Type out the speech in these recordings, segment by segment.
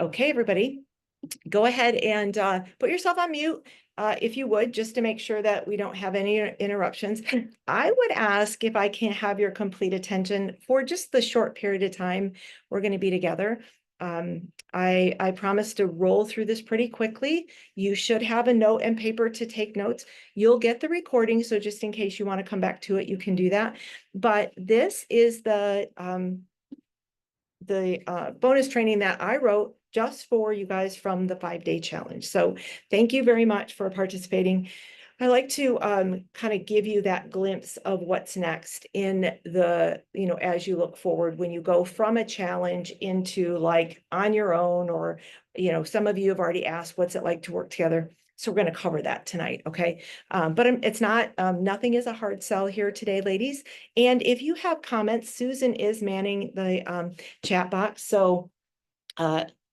Okay, everybody, go ahead and put yourself on mute if you would, just to make sure that we don't have any interruptions. I would ask if I can have your complete attention for just the short period of time we're going to be together. I promise to roll through this pretty quickly. You should have a note and paper to take notes. You'll get the recording, so just in case you want to come back to it, you can do that. But this is the bonus training that I wrote just for you guys from the 5-day challenge. So thank you very much for participating. I like to kind of give you that glimpse of what's next in the, as you look forward, when you go from a challenge into like on your own, or, some of you have already asked, what's it like to work together? So we're going to cover that tonight, okay? But it's not, nothing is a hard sell here today, ladies. And if you have comments, Susan is manning the chat box. So,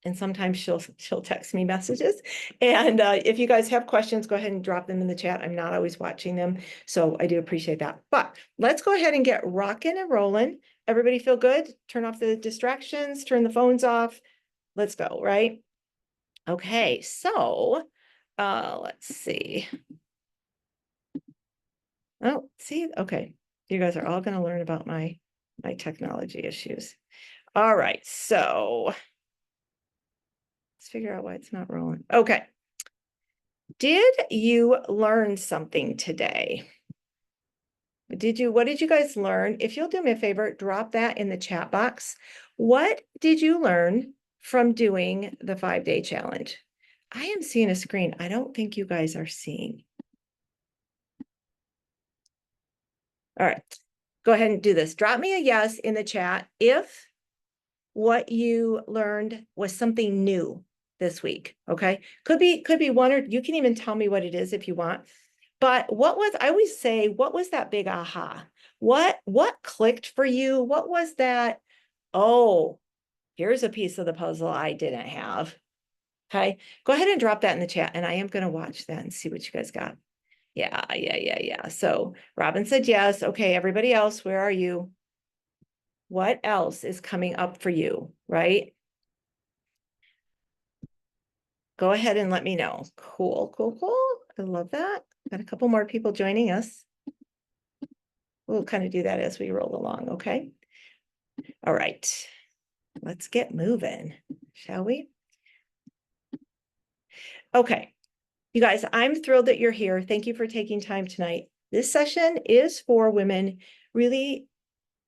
and sometimes she'll text me messages. And if you guys have questions, go ahead and drop them in the chat. I'm not always watching them, so I do appreciate that. But let's go ahead and get rocking and rolling. Everybody feel good? Turn off the distractions, turn the phones off. Let's go, right? Okay, so let's see. Oh, see, okay. You guys are all going to learn about my technology issues. All right, so let's figure out why it's not rolling. Okay. Did you learn something today? What did you guys learn? If you'll do me a favor, drop that in the chat box. What did you learn from doing the 5-day challenge? I am seeing a screen I don't think you guys are seeing. All right, go ahead and do this. Drop me a yes in the chat if what you learned was something new this week, okay? Could be one, or you can even tell me what it is if you want. But I always say, what was that big aha? What clicked for you? What was that? Oh, here's a piece of the puzzle I didn't have. Okay, go ahead and drop that in the chat, and I am going to watch that and see what you guys got. Yeah. So Robin said yes. Okay, everybody else, where are you? What else is coming up for you, right? Go ahead and let me know. Cool. I love that. Got a couple more people joining us. We'll kind of do that as we roll along, okay? All right, let's get moving, shall we? Okay, you guys, I'm thrilled that you're here. Thank you for taking time tonight. This session is for women really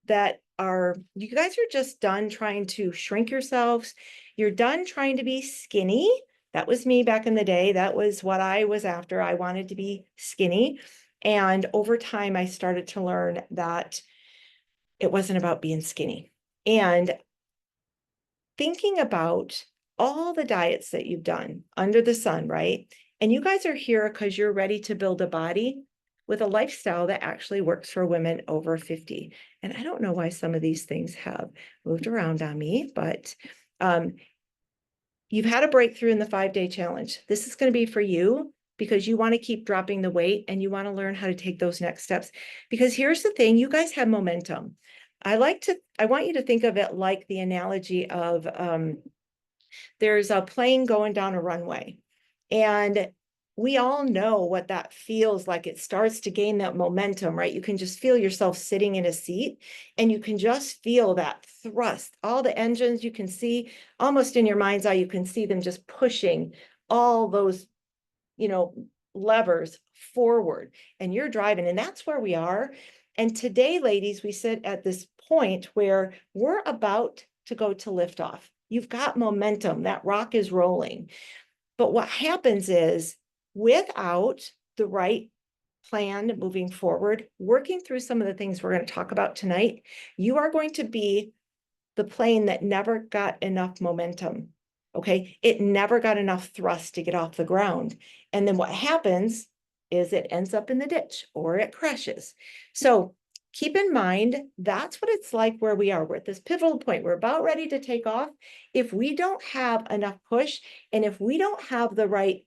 you guys are just done trying to shrink yourselves. You're done trying to be skinny. That was me back in the day. That was what I was after. I wanted to be skinny. And over time, I started to learn that it wasn't about being skinny. And thinking about all the diets that you've done under the sun, right? And you guys are here because you're ready to build a body with a lifestyle that actually works for women over 50. And I don't know why some of these things have moved around on me, but you've had a breakthrough in the 5-day challenge. This is going to be for you because you want to keep dropping the weight and you want to learn how to take those next steps. Because here's the thing, you guys have momentum. I want you to think of it like the analogy of there's a plane going down a runway, and we all know what that feels like. It starts to gain that momentum, right? You can just feel yourself sitting in a seat, and you can just feel that thrust. All the engines you can see almost in your mind's eye, you can see them just pushing all those, levers forward, and you're driving, and that's where we are. And today, ladies, we sit at this point where we're about to go to liftoff. You've got momentum. That rock is rolling. But what happens is, without the right plan moving forward, working through some of the things we're going to talk about tonight, you are going to be the plane that never got enough momentum. Okay, it never got enough thrust to get off the ground. And then what happens is it ends up in the ditch or it crashes. So keep in mind, that's what it's like where we are. We're at this pivotal point. We're about ready to take off. If we don't have enough push, and if we don't have the right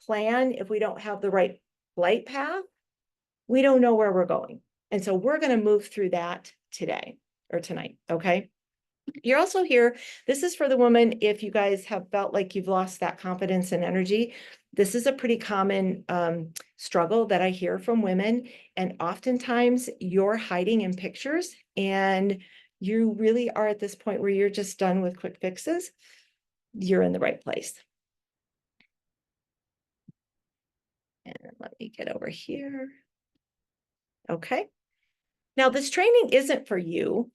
plan, if we don't have the right flight path, we don't know where we're going. And so we're going to move through that today or tonight, okay? You're also here. This is for the woman. If you guys have felt like you've lost that confidence and energy, this is a pretty common struggle that I hear from women. And oftentimes you're hiding in pictures and you really are at this point where you're just done with quick fixes. You're in the right place. And let me get over here. Okay. Now, this training isn't for you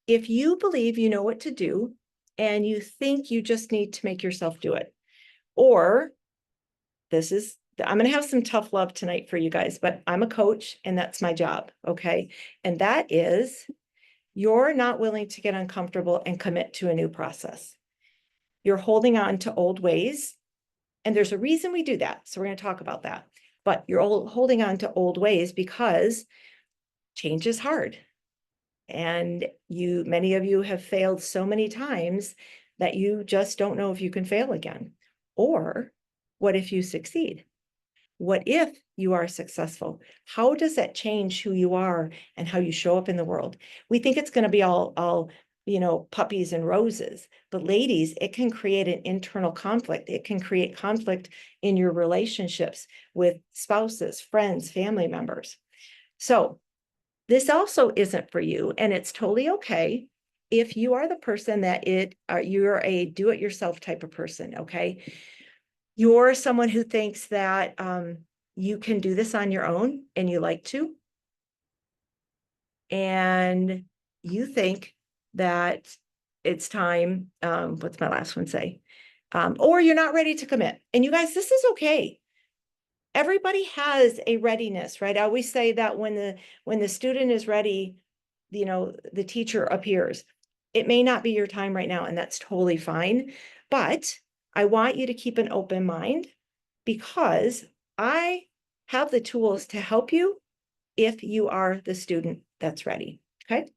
if you believe you know what to do and you think you just need to make yourself do it. Or I'm going to have some tough love tonight for you guys, but I'm a coach and that's my job. Okay. And that is you're not willing to get uncomfortable and commit to a new process. You're holding on to old ways. And there's a reason we do that. So we're going to talk about that. But you're holding on to old ways because change is hard. And many of you have failed so many times that you just don't know if you can fail again. Or what if you succeed? What if you are successful? How does that change who you are and how you show up in the world? We think it's going to be all puppies and roses, but ladies, it can create an internal conflict. It can create conflict in your relationships with spouses, friends, family members. So this also isn't for you, and it's totally okay if you are the person that you're a do-it-yourself type of person, okay? You're someone who thinks that you can do this on your own and you like to, and you think that it's time, what's my last one say? Or you're not ready to commit. And you guys, this is okay. Everybody has a readiness, right? I always say that when the student is ready, the teacher appears. It may not be your time right now, and that's totally fine. But I want you to keep an open mind because I have the tools to help you if you are the student that's ready. Okay.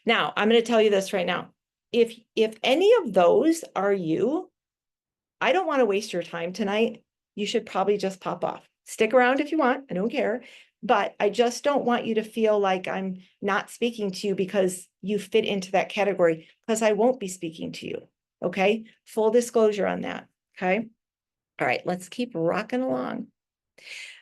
Now, I'm going to tell you this right now. If any of those are you, I don't want to waste your time tonight. You should probably just pop off. Stick around if you want. I don't care. But I just don't want you to feel like I'm not speaking to you because you fit into that category, because I won't be speaking to you. Okay. Full disclosure on that. Okay. All right. Let's keep rocking along.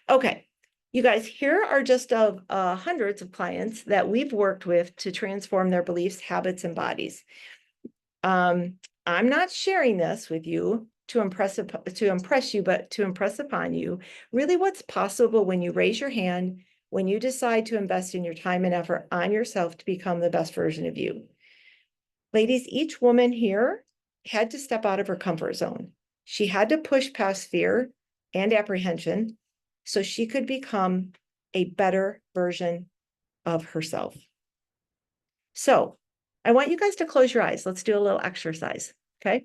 Okay. You guys, here are just of hundreds of clients that we've worked with to transform their beliefs, habits, and bodies. I'm not sharing this with you to impress you, but to impress upon you really what's possible when you raise your hand, when you decide to invest in your time and effort on yourself to become the best version of you. Ladies, each woman here had to step out of her comfort zone. She had to push past fear and apprehension so she could become a better version of herself. So I want you guys to close your eyes. Let's do a little exercise, okay?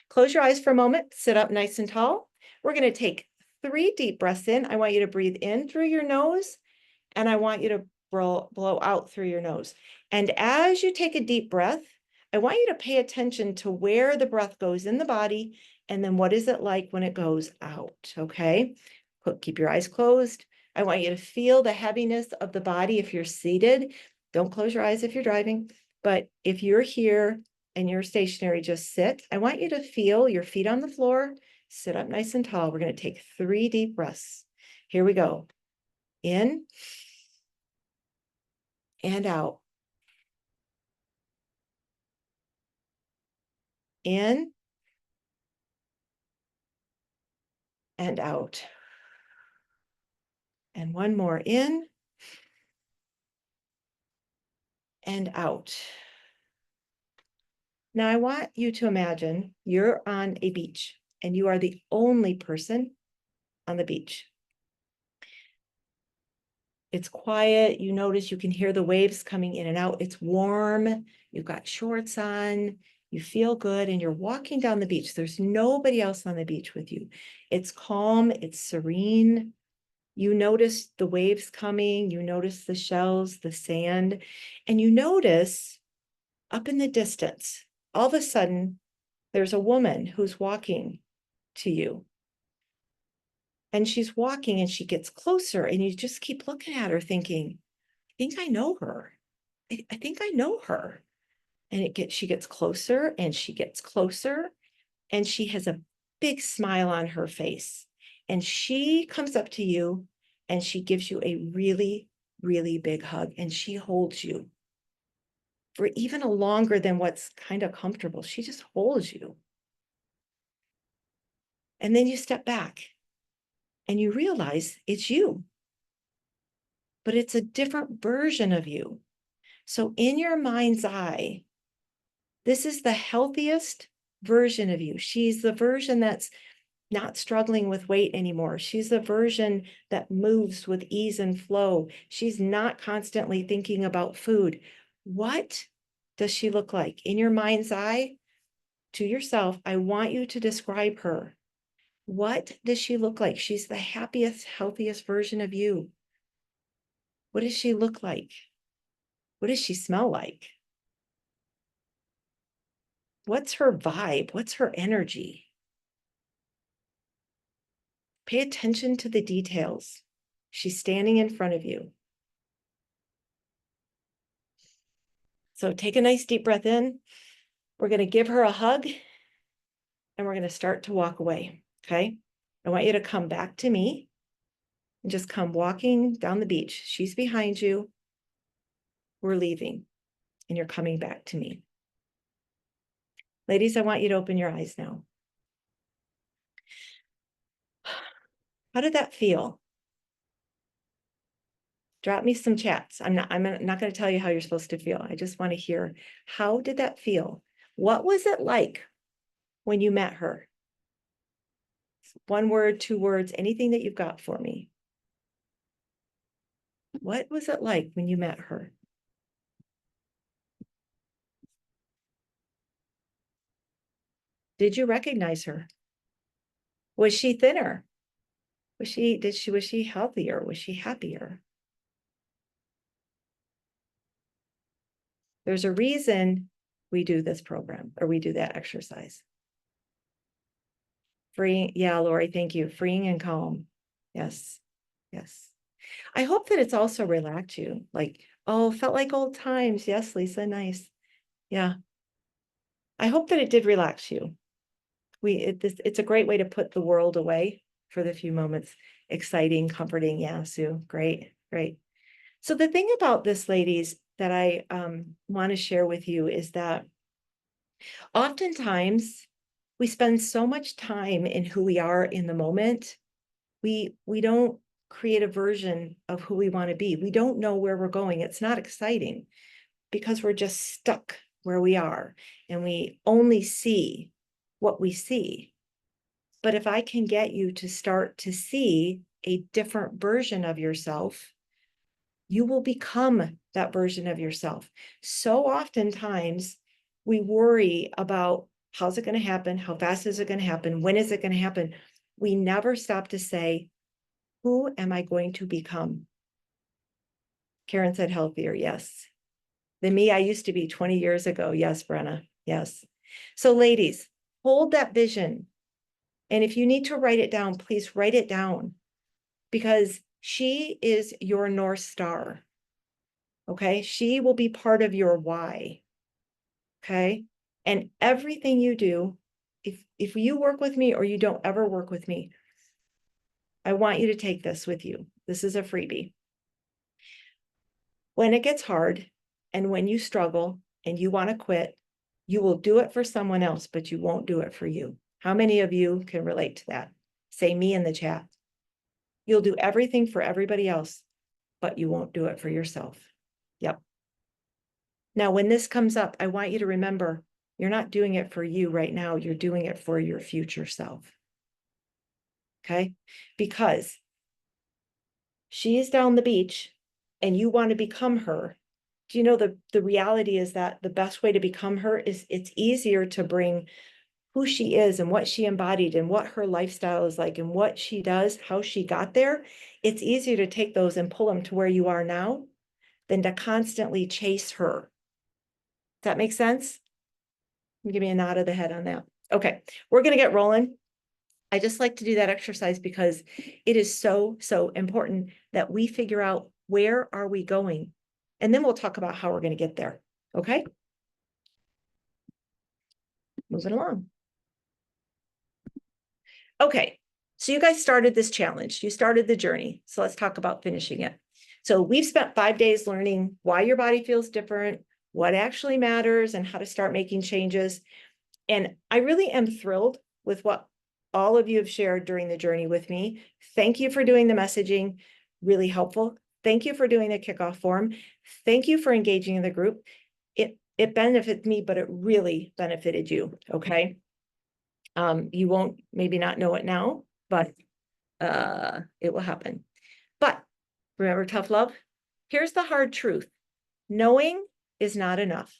Close your eyes for a moment, sit up nice and tall. We're gonna take 3 deep breaths in. I want you to breathe in through your nose, and I want you to blow out through your nose. And as you take a deep breath, I want you to pay attention to where the breath goes in the body, and then what is it like when it goes out, okay? Keep your eyes closed. I want you to feel the heaviness of the body if you're seated. Don't close your eyes if you're driving, but if you're here and you're stationary, just sit. I want you to feel your feet on the floor, sit up nice and tall. We're going to take 3 deep breaths. Here we go. In and out. In and out. And one more, in and out. Now I want you to imagine you're on a beach and you are the only person on the beach. It's quiet. You notice you can hear the waves coming in and out. It's warm. You've got shorts on. You feel good and you're walking down the beach. There's nobody else on the beach with you. It's calm. It's serene. You notice the waves coming. You notice the shells, the sand, and you notice up in the distance, all of a sudden, there's a woman who's walking to you. And she's walking and she gets closer and you just keep looking at her thinking, I think I know her. I think I know her. And she gets closer and she gets closer, and she has a big smile on her face. And she comes up to you and she gives you a really, really big hug, and she holds you for even a longer than what's kind of comfortable. She just holds you. And then you step back and you realize it's you, but it's a different version of you. So in your mind's eye, this is the healthiest version of you. She's the version that's not struggling with weight anymore. She's the version that moves with ease and flow. She's not constantly thinking about food. What does she look like? In your mind's eye, to yourself, I want you to describe her. What does she look like? She's the happiest, healthiest version of you. What does she look like? What does she smell like? What's her vibe? What's her energy? Pay attention to the details. She's standing in front of you. So take a nice deep breath in. We're going to give her a hug and we're going to start to walk away. Okay. I want you to come back to me and just come walking down the beach. She's behind you. We're leaving and you're coming back to me. Ladies, I want you to open your eyes now. How did that feel? Drop me some chats. I'm not going to tell you how you're supposed to feel. I just want to hear, how did that feel? What was it like when you met her? 1 word, 2 words, anything that you've got for me. What was it like when you met her? Did you recognize her? Was she thinner? Was she healthier? Was she happier? There's a reason we do this program, or we do that exercise. Freeing, yeah, Lori, thank you. Freeing and calm. Yes, yes. I hope that it's also relaxed you. Like, oh, felt like old times. Yes, Lisa, nice. Yeah. I hope that it did relax you. It's a great way to put the world away for the few moments. Exciting, comforting. Yeah, Sue, great, great. So the thing about this, ladies, that I want to share with you is that oftentimes we spend so much time in who we are in the moment. We don't create a version of who we want to be. We don't know where we're going. It's not exciting because we're just stuck where we are and we only see what we see. But if I can get you to start to see a different version of yourself, you will become that version of yourself. So oftentimes we worry about, how's it going to happen? How fast is it going to happen? When is it going to happen? We never stop to say, who am I going to become? Karen said healthier. Yes. The me I used to be 20 years ago. Yes, Brenna. Yes. So ladies, hold that vision. And if you need to write it down, please write it down, because she is your North Star. Okay. She will be part of your why. Okay. And everything you do, if you work with me or you don't ever work with me, I want you to take this with you. This is a freebie. When it gets hard and when you struggle and you want to quit, you will do it for someone else, but you won't do it for you. How many of you can relate to that? Say me in the chat. You'll do everything for everybody else, but you won't do it for yourself. Yep. Now, when this comes up, I want you to remember, you're not doing it for you right now. You're doing it for your future self. Okay? Because she is down the beach and you want to become her. Do you know the reality is that the best way to become her is, it's easier to bring who she is and what she embodied and what her lifestyle is like and what she does, how she got there. It's easier to take those and pull them to where you are now than to constantly chase her. Does that make sense? Give me a nod of the head on that. Okay, we're going to get rolling. I just like to do that exercise because it is so, so important that we figure out, where are we going? And then we'll talk about how we're going to get there. Okay. moving along. Okay, so you guys started this challenge. You started the journey. So let's talk about finishing it. So we've spent 5 days learning why your body feels different, what actually matters, and how to start making changes. And I really am thrilled with what all of you have shared during the journey with me. Thank you for doing the messaging, really helpful. Thank you for doing the kickoff form. Thank you for engaging in the group. It benefited me, but it really benefited you, okay? You won't maybe not know it now, but it will happen. But remember, tough love. Here's the hard truth. Knowing is not enough.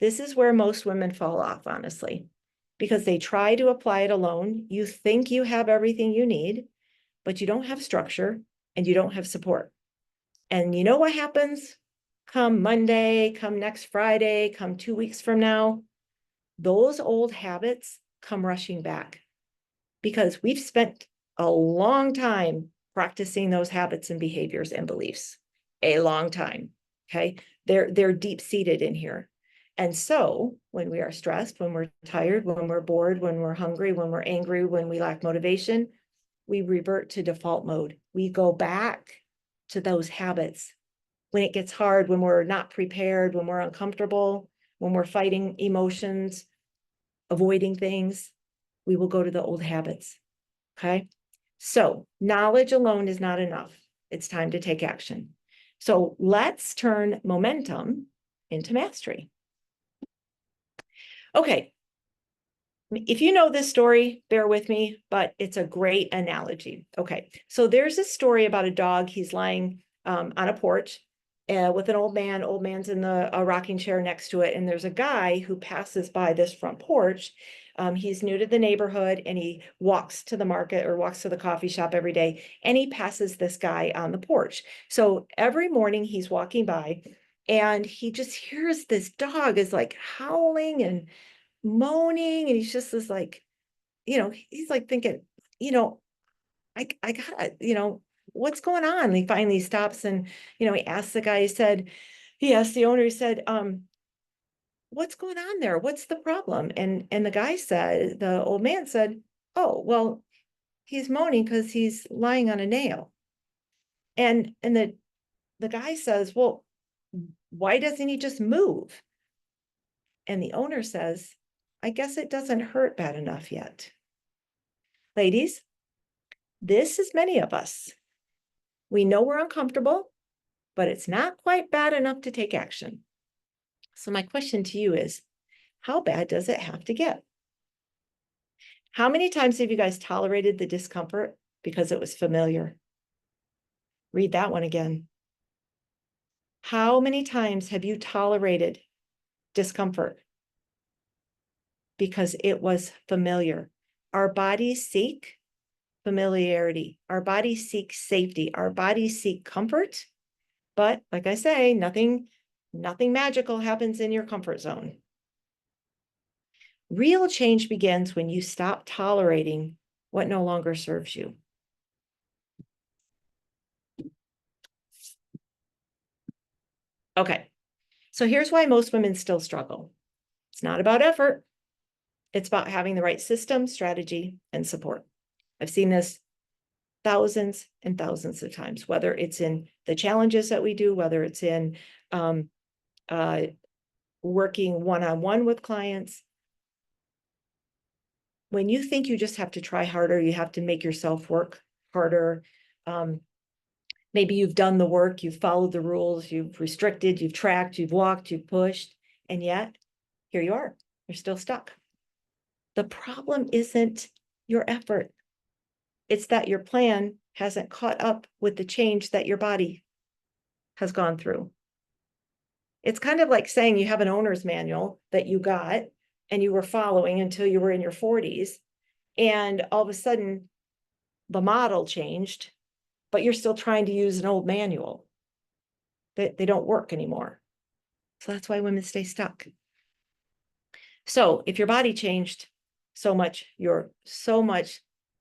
This is where most women fall off, honestly, because they try to apply it alone. You think you have everything you need, but you don't have structure and you don't have support. And you know what happens? Come Monday, come next Friday, come 2 weeks from now, those old habits come rushing back because we've spent a long time practicing those habits and behaviors and beliefs, a long time, okay? They're deep-seated in here. And so when we are stressed, when we're tired, when we're bored, when we're hungry, when we're angry, when we lack motivation, we revert to default mode. We go back to those habits. When it gets hard, when we're not prepared, when we're uncomfortable, when we're fighting emotions, avoiding things, we will go to the old habits, okay? So knowledge alone is not enough. It's time to take action. So let's turn momentum into mastery. Okay, if you know this story, bear with me, but it's a great analogy. Okay, so there's a story about a dog. He's lying on a porch with an old man. Old man's in a rocking chair next to it, and there's a guy who passes by this front porch. He's new to the neighborhood, and he walks to the market or walks to the coffee shop every day, and he passes this guy on the porch. So every morning he's walking by, and he just hears this dog is like howling and moaning, and he's just this like, he's like thinking, I gotta, what's going on? And he finally stops and, he asks the guy, he asked the owner, he said, what's going on there? What's the problem? And the guy said, the old man said, oh, well, he's moaning because he's lying on a nail. And the guy says, well, why doesn't he just move? And the owner says, I guess it doesn't hurt bad enough yet. Ladies, this is many of us. We know we're uncomfortable, but it's not quite bad enough to take action. So my question to you is, how bad does it have to get? How many times have you guys tolerated the discomfort because it was familiar? Read that one again. How many times have you tolerated discomfort because it was familiar? Our bodies seek familiarity. Our bodies seek safety. Our bodies seek comfort. But like I say, nothing magical happens in your comfort zone. Real change begins when you stop tolerating what no longer serves you. Okay, so here's why most women still struggle. It's not about effort. It's about having the right system, strategy, and support. I've seen this thousands and thousands of times, whether it's in the challenges that we do, whether it's in working one-on-one with clients. When you think you just have to try harder, you have to make yourself work harder. Maybe you've done the work, you've followed the rules, you've restricted, you've tracked, you've walked, you've pushed, and yet here you are, you're still stuck. The problem isn't your effort. It's that your plan hasn't caught up with the change that your body has gone through. It's kind of like saying you have an owner's manual that you got and you were following until you were in your 40s, and all of a sudden the model changed, but you're still trying to use an old manual. They don't work anymore. So that's why women stay stuck. So if your body changed so much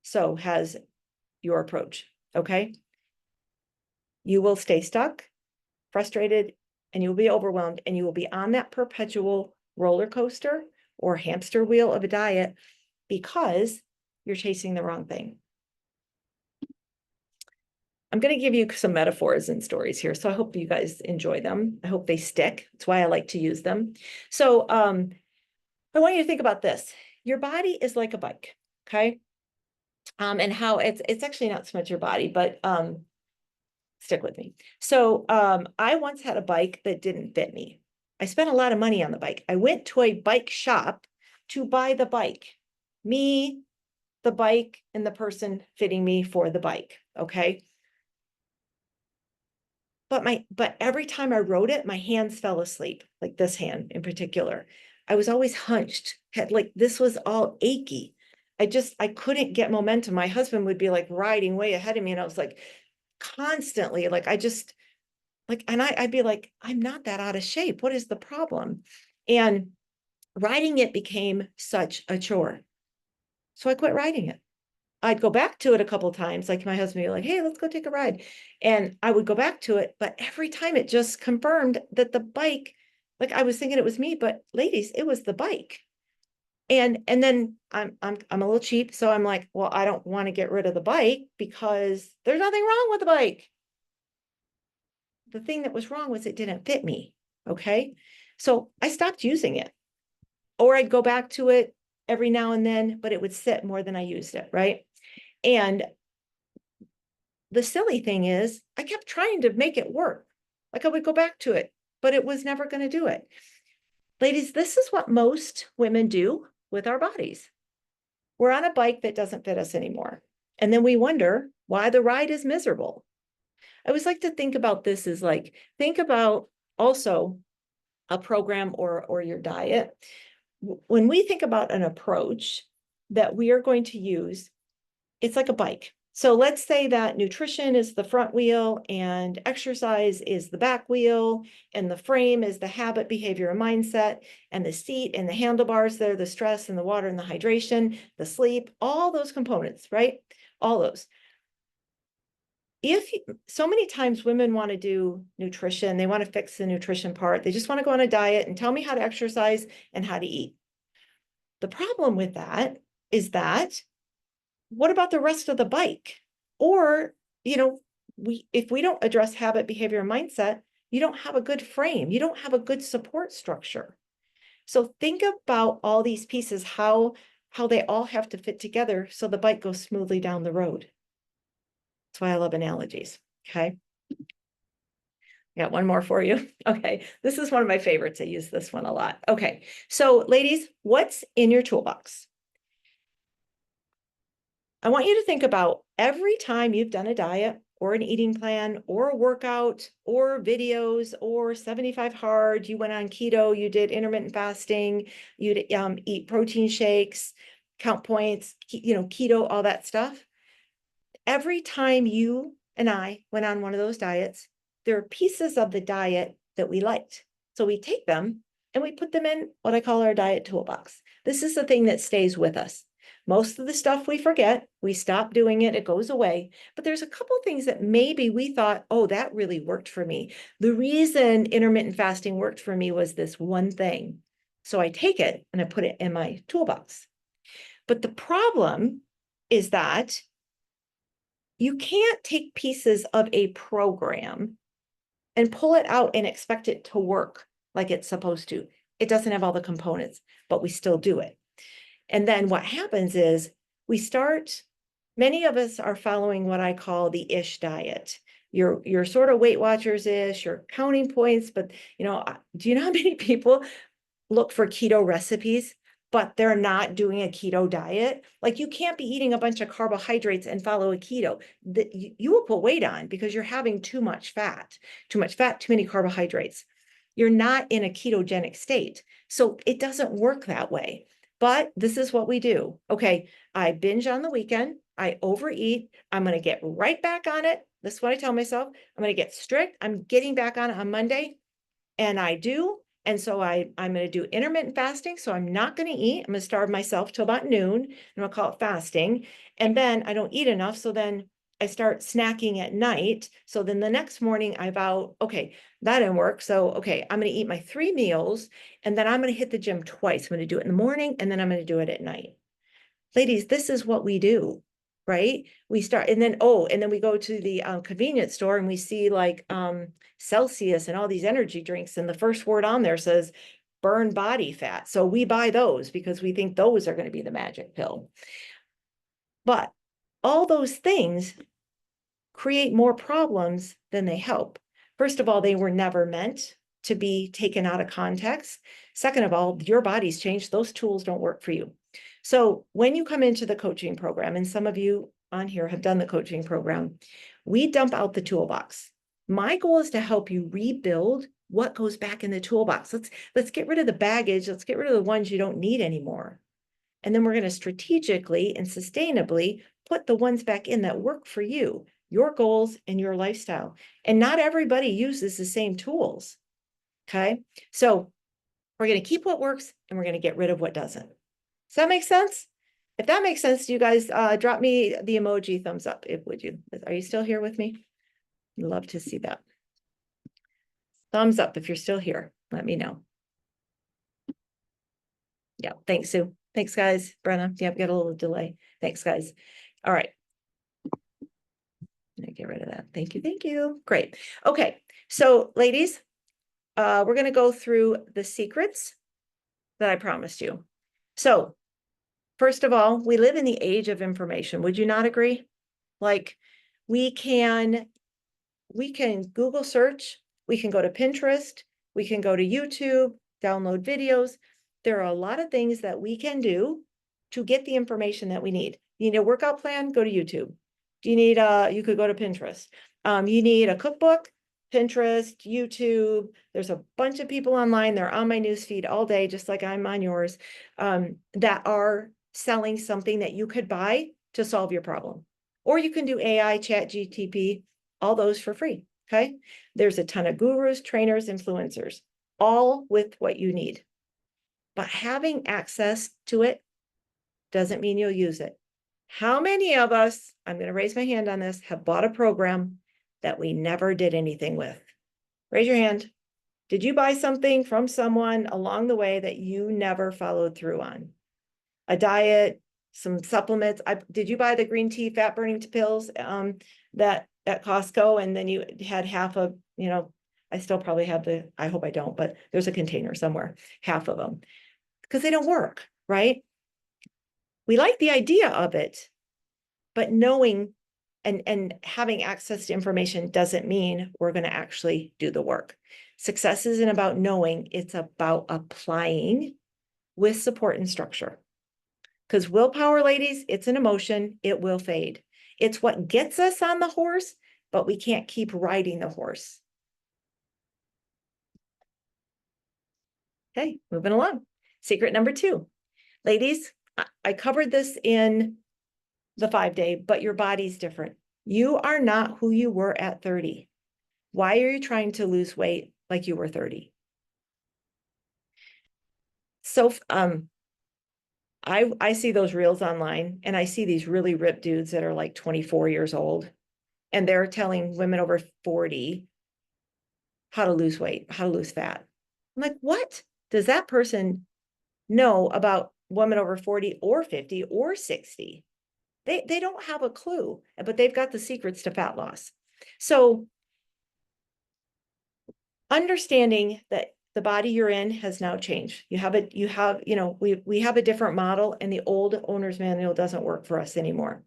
so has your approach, okay? You will stay stuck, frustrated, and you'll be overwhelmed, and you will be on that perpetual roller coaster or hamster wheel of a diet because you're chasing the wrong thing. I'm going to give you some metaphors and stories here, so I hope you guys enjoy them. I hope they stick. That's why I like to use them. So I want you to think about this. Your body is like a bike, okay? And how it's actually not so much your body, but stick with me. So I once had a bike that didn't fit me. I spent a lot of money on the bike. I went to a bike shop to buy the bike. Me, the bike, and the person fitting me for the bike, okay? But every time I rode it, my hands fell asleep, like this hand in particular. I was always hunched, like this was all achy. I couldn't get momentum. My husband would be like riding way ahead of me, and I was like constantly, like I'd be like, I'm not that out of shape. What is the problem? And riding it became such a chore. So I quit riding it. I'd go back to it a couple of times, like my husband would be like, hey, let's go take a ride. And I would go back to it, but every time it just confirmed that the bike, like I was thinking it was me, but ladies, it was the bike. And then I'm a little cheap. So I'm like, well, I don't want to get rid of the bike because there's nothing wrong with the bike. The thing that was wrong was it didn't fit me. Okay. So I stopped using it, or I'd go back to it every now and then, but it would sit more than I used it. Right. And the silly thing is I kept trying to make it work. Like I would go back to it, but it was never going to do it. Ladies, this is what most women do with our bodies. We're on a bike that doesn't fit us anymore. And then we wonder why the ride is miserable. I always like to think about this as like, think about also a program or your diet. When we think about an approach that we are going to use, it's like a bike. So let's say that nutrition is the front wheel and exercise is the back wheel, and the frame is the habit, behavior, and mindset, and the seat and the handlebars, they're the stress and the water and the hydration, the sleep, all those components, right? All those. So many times women want to do nutrition, they want to fix the nutrition part, they just want to go on a diet and tell me how to exercise and how to eat. The problem with that is that what about the rest of the bike? Or, if we don't address habit, behavior, and mindset, you don't have a good frame. You don't have a good support structure. So think about all these pieces, how they all have to fit together so the bike goes smoothly down the road. That's why I love analogies. Okay. Got one more for you. Okay. This is one of my favorites. I use this one a lot. Okay. So ladies, what's in your toolbox? I want you to think about every time you've done a diet or an eating plan or a workout or videos or 75 hard, you went on keto, you did intermittent fasting, you'd eat protein shakes, count points, keto, all that stuff. Every time you and I went on one of those diets, there are pieces of the diet that we liked. So we take them and we put them in what I call our diet toolbox. This is the thing that stays with us. Most of the stuff we forget, we stop doing it, it goes away. But there's a couple things that maybe we thought, oh, that really worked for me. The reason intermittent fasting worked for me was this one thing. So I take it and I put it in my toolbox. But the problem is that you can't take pieces of a program and pull it out and expect it to work like it's supposed to. It doesn't have all the components, but we still do it. And then what happens is many of us are following what I call the ISH diet. You're sort of Weight Watchers-ish, you're counting points, but do you know how many people look for keto recipes, but they're not doing a keto diet? Like you can't be eating a bunch of carbohydrates and follow a keto. You will put weight on because you're having too much fat, too many carbohydrates. You're not in a ketogenic state. So it doesn't work that way. But this is what we do. Okay, I binge on the weekend, I overeat, I'm going to get right back on it. This is what I tell myself. I'm going to get strict. I'm getting back on it on Monday. And I do. And so I'm going to do intermittent fasting. So I'm not going to eat. I'm going to starve myself till about noon, and I'll call it fasting. And then I don't eat enough. So then I start snacking at night. So then the next morning I vow, okay, that didn't work. So, okay, I'm going to eat my 3 meals and then I'm going to hit the gym twice. I'm going to do it in the morning and then I'm going to do it at night. Ladies, this is what we do, right? We start and then, and then we go to the convenience store and we see like Celsius and all these energy drinks. And the first word on there says burn body fat. So we buy those because we think those are going to be the magic pill. But all those things create more problems than they help. First of all, they were never meant to be taken out of context. Second of all, your body's changed. Those tools don't work for you. So when you come into the coaching program, and some of you on here have done the coaching program, we dump out the toolbox. My goal is to help you rebuild what goes back in the toolbox. Let's get rid of the baggage. Let's get rid of the ones you don't need anymore. And then we're going to strategically and sustainably put the ones back in that work for you, your goals and your lifestyle. And not everybody uses the same tools. Okay. So we're going to keep what works and we're going to get rid of what doesn't. Does that make sense? If that makes sense to you guys, drop me the emoji thumbs up. Would you? Are you still here with me? I'd love to see that. Thumbs up if you're still here. Let me know. Yeah. Thanks, Sue. Thanks, guys. Brenna. Yeah, we got a little delay. Thanks, guys. All right. Get rid of that. Thank you. Thank you. Great. Okay. So ladies, we're going to go through the secrets that I promised you. So first of all, we live in the age of information. Would you not agree? Like we can Google search, we can go to Pinterest, we can go to YouTube, download videos. There are a lot of things that we can do to get the information that we need. You need a workout plan, go to YouTube. Do you need you could go to Pinterest. You need a cookbook, Pinterest, YouTube. There's a bunch of people online. They're on my newsfeed all day, just like I'm on yours, that are selling something that you could buy to solve your problem. Or you can do AI, ChatGPT, all those for free. Okay. There's a ton of gurus, trainers, influencers, all with what you need. But having access to it doesn't mean you'll use it. How many of us, I'm going to raise my hand on this, have bought a program that we never did anything with? Raise your hand. Did you buy something from someone along the way that you never followed through on? A diet, some supplements. Did you buy the green tea fat burning pills that at Costco, and then you had half of, I still probably have I hope I don't, but there's a container somewhere, half of them, because they don't work, right? We like the idea of it, but knowing and having access to information doesn't mean we're going to actually do the work. Success isn't about knowing, it's about applying with support and structure. Because willpower, ladies, it's an emotion, it will fade. It's what gets us on the horse, but we can't keep riding the horse. Okay, moving along. Secret number 2. Ladies, I covered this in the 5-day, but your body's different. You are not who you were at 30. Why are you trying to lose weight like you were 30? So, I see those reels online and I see these really ripped dudes that are like 24 years old and they're telling women over 40 how to lose weight, how to lose fat. I'm like, what does that person know about women over 40 or 50 or 60? They don't have a clue, but they've got the secrets to fat loss. So understanding that the body you're in has now changed. We have a different model, and the old owner's manual doesn't work for us anymore.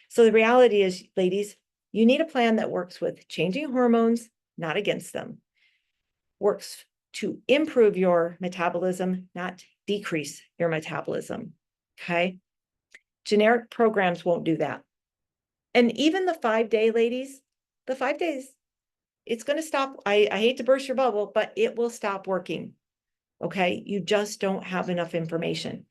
So the reality is, ladies, you need a plan that works with changing hormones, not against them. Works to improve your metabolism, not decrease your metabolism. Okay. Generic programs won't do that. And even the 5-day, ladies, the 5 days, it's going to stop. I hate to burst your bubble, but it will stop working. Okay. You just don't have enough information.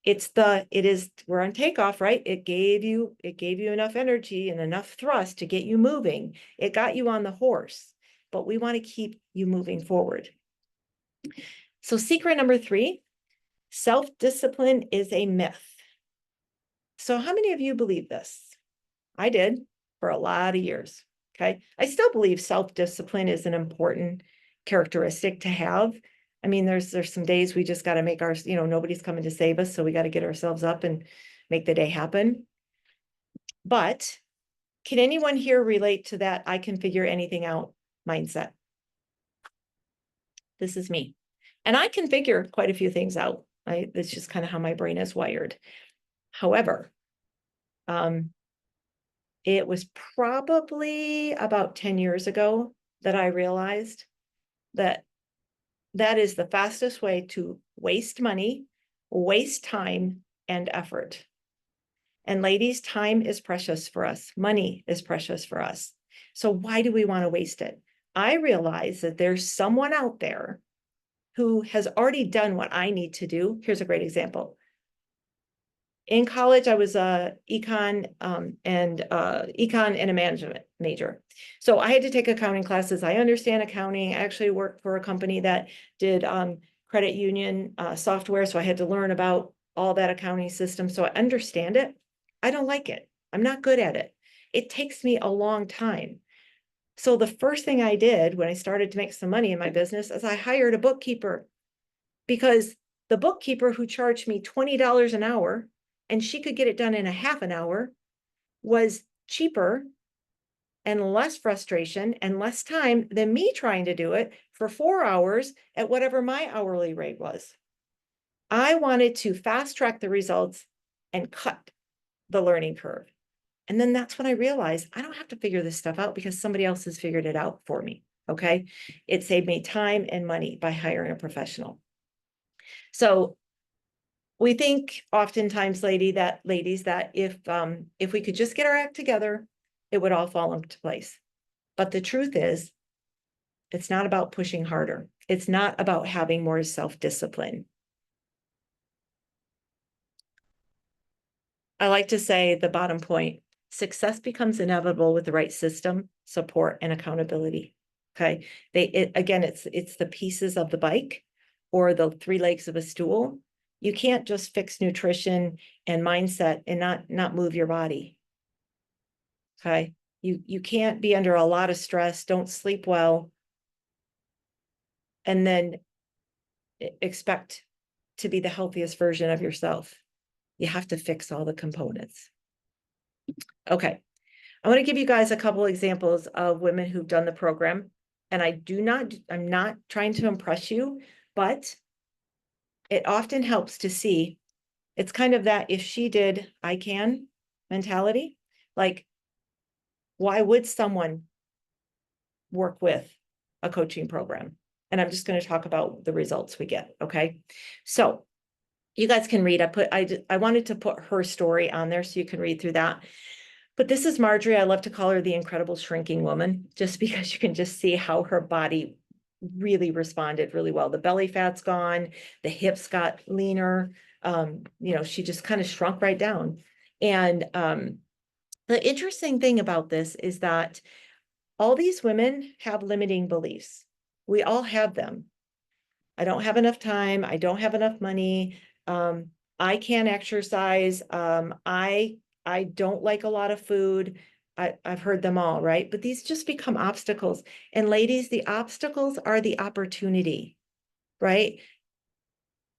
We're on takeoff, right? It gave you enough energy and enough thrust to get you moving. It got you on the horse, but we want to keep you moving forward. So secret number 3, self-discipline is a myth. So how many of you believe this? I did. for a lot of years. Okay. I still believe self-discipline is an important characteristic to have. I mean, there's some days we just got to make our, nobody's coming to save us. So we got to get ourselves up and make the day happen. But can anyone here relate to that I can figure anything out mindset? This is me. And I can figure quite a few things out. It's just kind of how my brain is wired. However, it was probably about 10 years ago that I realized that that is the fastest way to waste money, waste time, and effort. And ladies, time is precious for us. Money is precious for us. So why do we want to waste it? I realize that there's someone out there who has already done what I need to do. Here's a great example. In college, I was a econ and a management major. So I had to take accounting classes. I understand accounting. I actually worked for a company that did credit union software. So I had to learn about all that accounting system. So I understand it. I don't like it. I'm not good at it. It takes me a long time. So the first thing I did when I started to make some money in my business is I hired a bookkeeper, because the bookkeeper who charged me $20 an hour and she could get it done in a half an hour was cheaper and less frustration and less time than me trying to do it for 4 hours at whatever my hourly rate was. I wanted to fast track the results and cut the learning curve. And then that's when I realized I don't have to figure this stuff out because somebody else has figured it out for me. Okay. It saved me time and money by hiring a professional. So we think oftentimes, ladies, that if we could just get our act together, it would all fall into place. But the truth is, it's not about pushing harder. It's not about having more self-discipline. I like to say the bottom point: success becomes inevitable with the right system, support, and accountability. Okay. Again, it's the pieces of the bike or the 3 legs of a stool. You can't just fix nutrition and mindset and not move your body. Okay. You can't be under a lot of stress, don't sleep well, and then expect to be the healthiest version of yourself. You have to fix all the components. Okay. I want to give you guys a couple examples of women who've done the program. And I'm not trying to impress you, but it often helps to see. It's kind of that if she did, I can mentality. Like, why would someone work with a coaching program? And I'm just going to talk about the results we get. Okay. So you guys can read. I wanted to put her story on there so you can read through that. But this is Marjorie. I love to call her the incredible shrinking woman, just because you can just see how her body really responded really well. The belly fat's gone, the hips got leaner. She just kind of shrunk right down. And the interesting thing about this is that all these women have limiting beliefs. We all have them. I don't have enough time. I don't have enough money. I can't exercise. I don't like a lot of food. I've heard them all, right? But these just become obstacles. And ladies, the obstacles are the opportunity, right?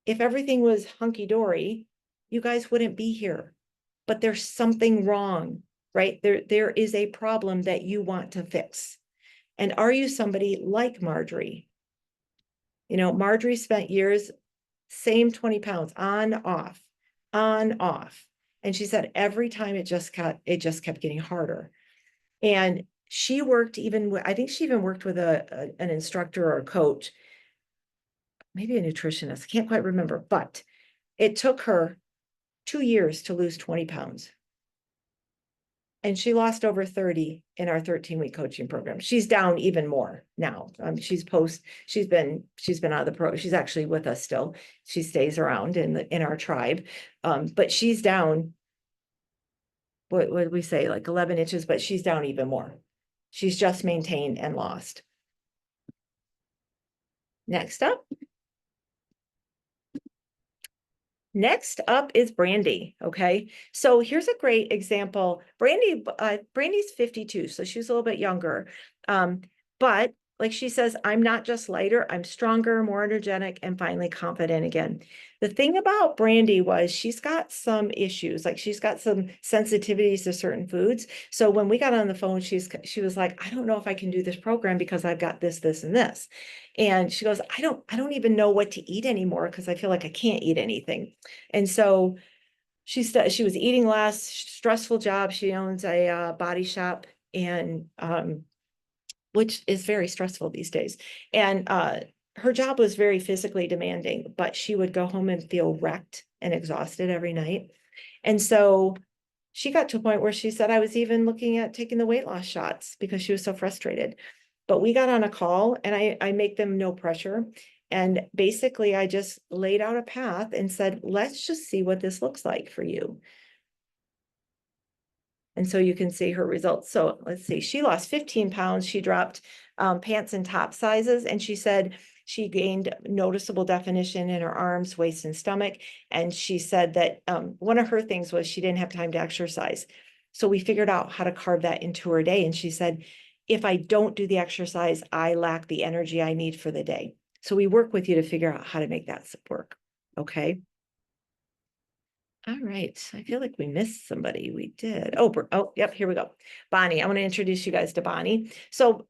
If everything was hunky-dory, you guys wouldn't be here. But there's something wrong, right? There is a problem that you want to fix. And are you somebody like Marjorie? Marjorie spent years, same 20 pounds, on, off. And she said every time it just kept getting harder. And she worked I think she even worked with an instructor or a coach, maybe a nutritionist, I can't quite remember, but it took her 2 years to lose 20 pounds. And she lost over 30 in our 13-week coaching program. She's down even more now. She's been out of the pro. She's actually with us still. She stays around in our tribe. But she's down, what would we say, like 11 inches, but she's down even more. She's just maintained and lost. Next up. Next up is Brandy. Okay. So here's a great example. Brandy's 52, so she's a little bit younger. But like she says, I'm not just lighter, I'm stronger, more energetic, and finally confident again. The thing about Brandy was she's got some issues, like she's got some sensitivities to certain foods. So when we got on the phone, she was like, I don't know if I can do this program because I've got this, this, and this. And she goes, I don't even know what to eat anymore because I feel like I can't eat anything. And so she was eating less, stressful job. She owns a body shop, and which is very stressful these days. And her job was very physically demanding, but she would go home and feel wrecked and exhausted every night. And so she got to a point where she said, I was even looking at taking the weight loss shots because she was so frustrated. But we got on a call, and I make them no pressure. And basically, I just laid out a path and said, let's just see what this looks like for you. And so you can see her results. So let's see, she lost 15 pounds. She dropped pants and top sizes. And she said she gained noticeable definition in her arms, waist, and stomach. And she said that one of her things was she didn't have time to exercise. So we figured out how to carve that into her day. And she said, if I don't do the exercise, I lack the energy I need for the day. So we work with you to figure out how to make that work. Okay. All right. I feel like we missed somebody. We did. Oh, yep. Here we go. Bonnie. I want to introduce you guys to Bonnie. So,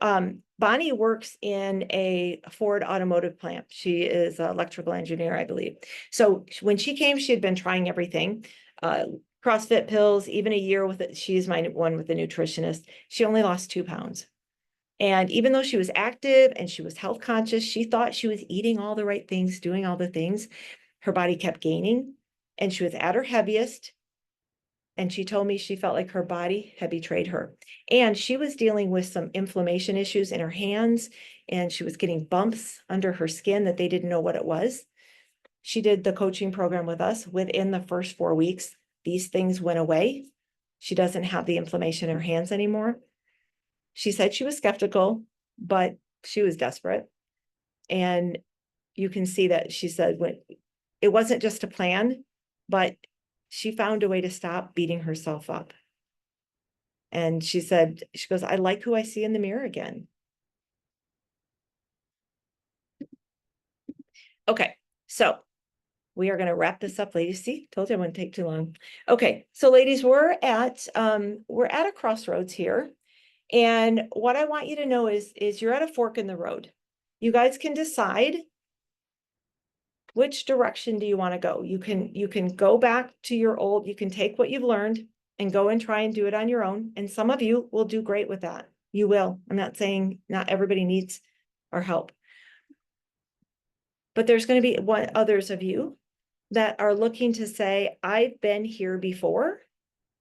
Bonnie works in a Ford automotive plant. She is an electrical engineer, I believe. So when she came, she had been trying everything, CrossFit pills, even a year with it. She's my one with the nutritionist. She only lost 2 pounds. And even though she was active and she was health conscious, she thought she was eating all the right things, doing all the things. Her body kept gaining, and she was at her heaviest. And she told me she felt like her body had betrayed her. And she was dealing with some inflammation issues in her hands, and she was getting bumps under her skin that they didn't know what it was. She did the coaching program with us. Within the first 4 weeks, these things went away. She doesn't have the inflammation in her hands anymore. She said she was skeptical, but she was desperate. And you can see that she said when it wasn't just a plan, but she found a way to stop beating herself up. And she said, she goes, I like who I see in the mirror again. Okay, so we are going to wrap this up, ladies. See, told you I wouldn't take too long. Okay, so ladies, we're at a crossroads here. And what I want you to know is you're at a fork in the road. You guys can decide which direction do you want to go. You can go back to your old, you can take what you've learned and go and try and do it on your own. And some of you will do great with that. You will. I'm not saying not everybody needs our help. But there's going to be others of you that are looking to say, I've been here before.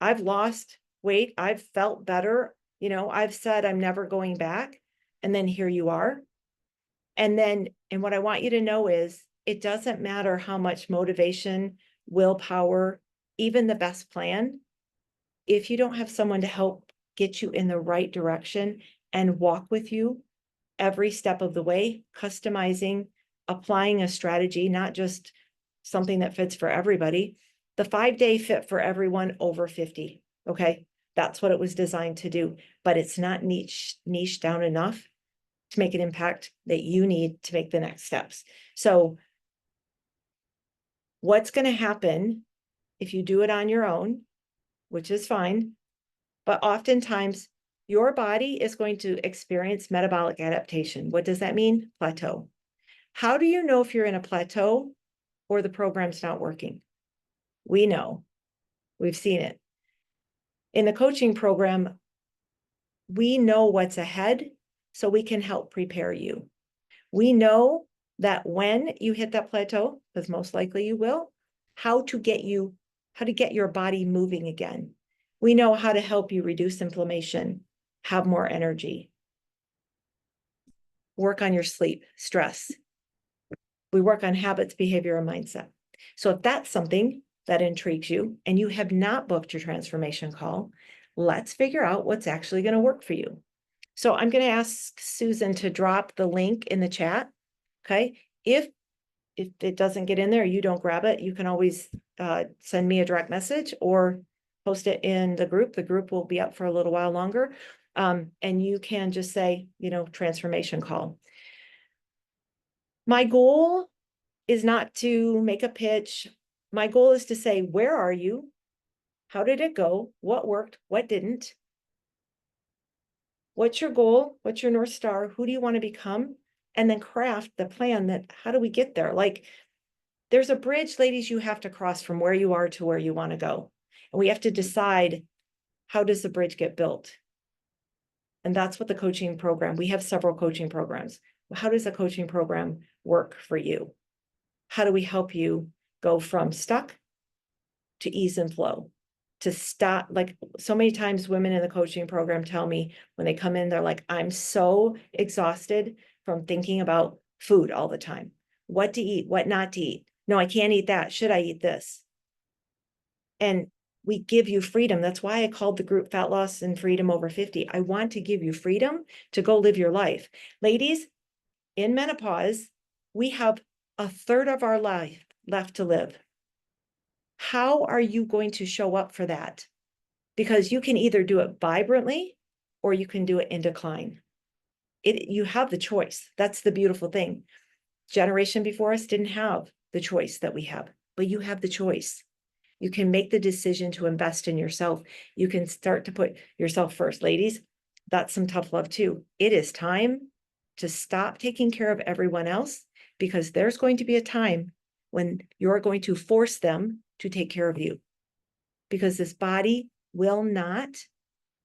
I've lost weight. I've felt better. You know, I've said I'm never going back. And then here you are. And what I want you to know is it doesn't matter how much motivation, willpower, even the best plan, if you don't have someone to help get you in the right direction and walk with you every step of the way, customizing, applying a strategy, not just something that fits for everybody. The 5-day fit for everyone over 50. Okay. That's what it was designed to do, but it's not niche down enough to make an impact that you need to make the next steps. So what's going to happen if you do it on your own, which is fine, but oftentimes your body is going to experience metabolic adaptation. What does that mean? Plateau. How do you know if you're in a plateau or the program's not working? We know. We've seen it. In the coaching program, we know what's ahead, so we can help prepare you. We know that when you hit that plateau, because most likely you will, how to get your body moving again. We know how to help you reduce inflammation, have more energy, work on your sleep, stress. We work on habits, behavior, and mindset. So if that's something that intrigues you and you have not booked your transformation call, let's figure out what's actually going to work for you. So I'm going to ask Susan to drop the link in the chat. Okay. If if it doesn't get in there, you don't grab it, you can always send me a direct message or post it in the group. The group will be up for a little while longer. And you can just say, transformation call. My goal is not to make a pitch. My goal is to say, where are you? How did it go? What worked? What didn't? What's your goal? What's your North Star? Who do you want to become? And then craft the plan that, how do we get there? Like, there's a bridge, ladies, you have to cross from where you are to where you want to go. And we have to decide, how does the bridge get built? And that's what the coaching program, we have several coaching programs. How does a coaching program work for you? How do we help you go from stuck to ease and flow? To stop, like so many times women in the coaching program tell me when they come in, they're like, I'm so exhausted from thinking about food all the time. What to eat, what not to eat. No, I can't eat that. Should I eat this? And we give you freedom. That's why I called the group Fat Loss and Freedom Over 50. I want to give you freedom to go live your life. Ladies, in menopause, we have a third of our life left to live. How are you going to show up for that? Because you can either do it vibrantly or you can do it in decline. You have the choice. That's the beautiful thing. Generation before us didn't have the choice that we have, but you have the choice. You can make the decision to invest in yourself. You can start to put yourself first. Ladies, that's some tough love too. It is time to stop taking care of everyone else, because there's going to be a time when you're going to force them to take care of you, because this body will not,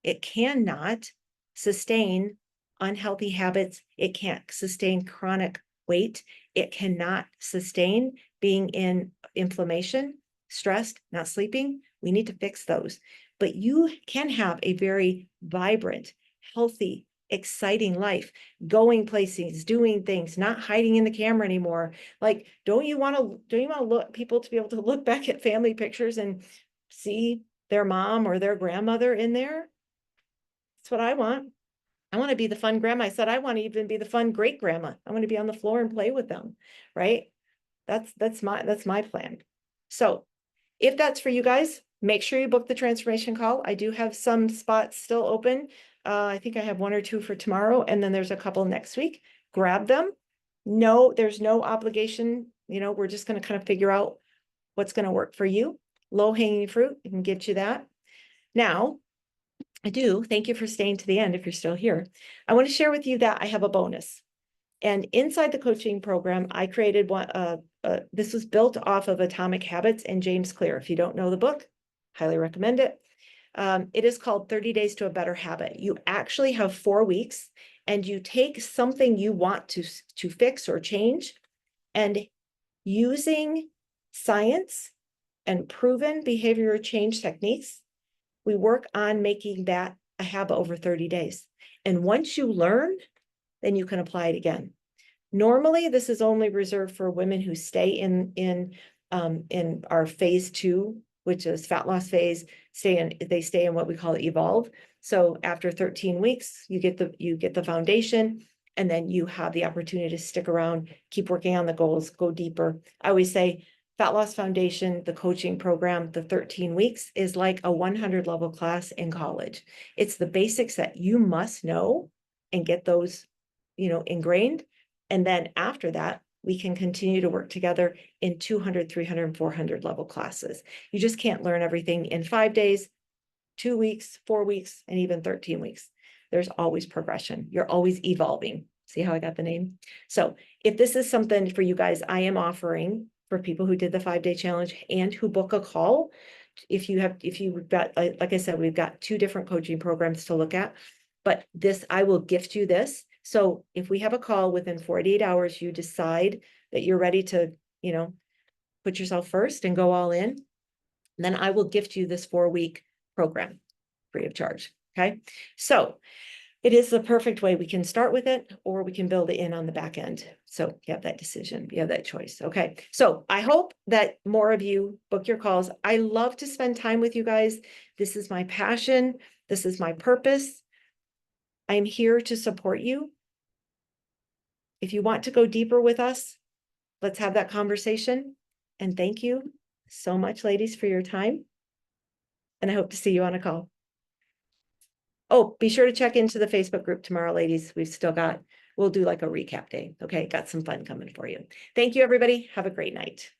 it cannot sustain unhealthy habits. It can't sustain chronic weight. It cannot sustain being in inflammation, stressed, not sleeping. We need to fix those. But you can have a very vibrant, healthy, exciting life, going places, doing things, not hiding in the camera anymore. Like, don't you want to look people to be able to look back at family pictures and see their mom or their grandmother in there? That's what I want. I want to be the fun grandma. I said, I want to even be the fun great grandma. I want to be on the floor and play with them. Right. That's my plan. So if that's for you guys, make sure you book the transformation call. I do have some spots still open. I think I have 1 or 2 for tomorrow, and then there's a couple next week. Grab them. No, there's no obligation. We're just going to kind of figure out what's going to work for you. Low hanging fruit, I can get you that. Now, I do thank you for staying to the end. If you're still here, I want to share with you that I have a bonus. And inside the coaching program, I created one. This was built off of Atomic Habits and James Clear. If you don't know the book, highly recommend it. It is called 30 Days to a Better Habit. You actually have 4 weeks, and you take something you want to fix or change, and using science and proven behavior change techniques, we work on making that a habit over 30 days. And once you learn, then you can apply it again. Normally, this is only reserved for women who stay in our phase 2, which is fat loss phase. They stay in what we call evolve. So after 13 weeks, you get the foundation, and then you have the opportunity to stick around, keep working on the goals, go deeper. I always say Fat Loss Foundation, the coaching program, the 13 weeks is like a 100 level class in college. It's the basics that you must know and get those, ingrained. And then after that, we can continue to work together in 200, 300, 400 level classes. You just can't learn everything in 5 days, 2 weeks, 4 weeks, and even 13 weeks. There's always progression. You're always evolving. See how I got the name? So if this is something for you guys, I am offering for people who did the 5-day challenge and who book a call. If you've got, like I said, we've got 2 different coaching programs to look at, but I will gift you this. So if we have a call within 48 hours, you decide that you're ready to, put yourself first and go all in, then I will gift you this 4-week program free of charge. Okay. So it is the perfect way. We can start with it, or we can build it in on the back end. So you have that decision, you have that choice. Okay. So I hope that more of you book your calls. I love to spend time with you guys. This is my passion. This is my purpose. I'm here to support you. If you want to go deeper with us, let's have that conversation. And thank you so much, ladies, for your time. And I hope to see you on a call. Oh, be sure to check into the Facebook group tomorrow, ladies. We'll do like a recap day. Okay, got some fun coming for you. Thank you, everybody. Have a great night.